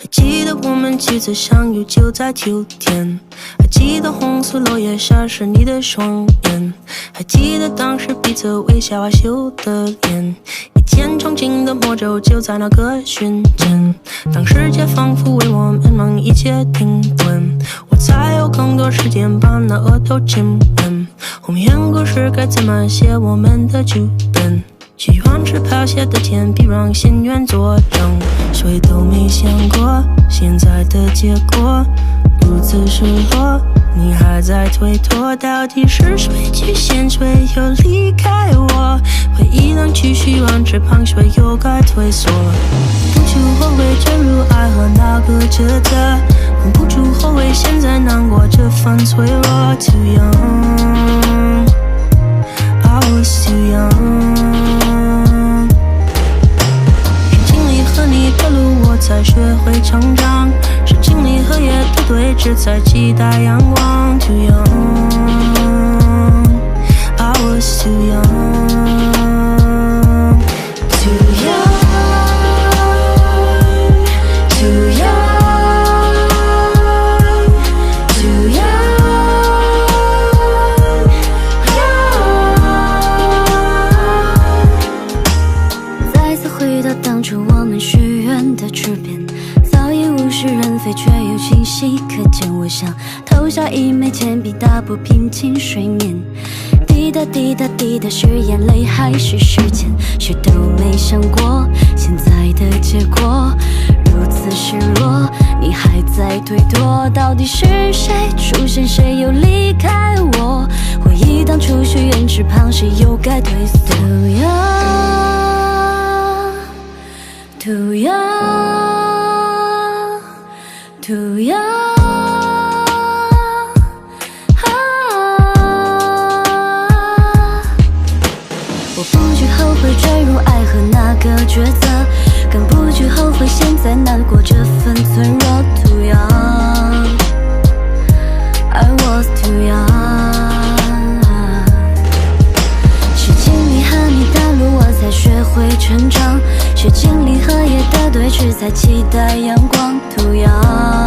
还记得我们几次相遇就在秋天，还记得红色落叶闪烁你的双眼，还记得当时彼此微笑害羞的脸。一天憧憬的魔咒就在那个瞬间，当世界仿佛为我们忙一切停顿，我才有更多时间把那额头亲吻。后面故事该怎么写我们的剧本？许愿池飘下的钱币让心愿作证，谁都没想过现在的结果如此失落，你还在推脱，到底是谁去先，谁又离开我？回忆能继续往这旁，谁又该退缩？不住后悔坠入爱河那个抉择，不住后悔现在难过这份脆弱。Too young, I was too young。和你的路我才学会成长，是经历和夜的对峙才期待阳光。 Too young, I was too young, too young, too young, too young, young。 再次回到当初我们许愿的池边，早已物是人非，却又清晰可见。我想投下一枚铅笔，打破平静睡眠。滴答滴答滴答，是眼泪还是时间？谁都没想过现在的结果如此失落，你还在推脱，到底是谁出现，谁又离开我？回忆当初许愿池旁，谁又该退缩？ Too young, too young,我不惧后悔坠入爱河那个抉择，更不惧后悔现在难过这份脆弱。 Too young, I was too young， 是经历和你的路我才学会成长，是经历和夜的对峙才期待阳光。 Too young。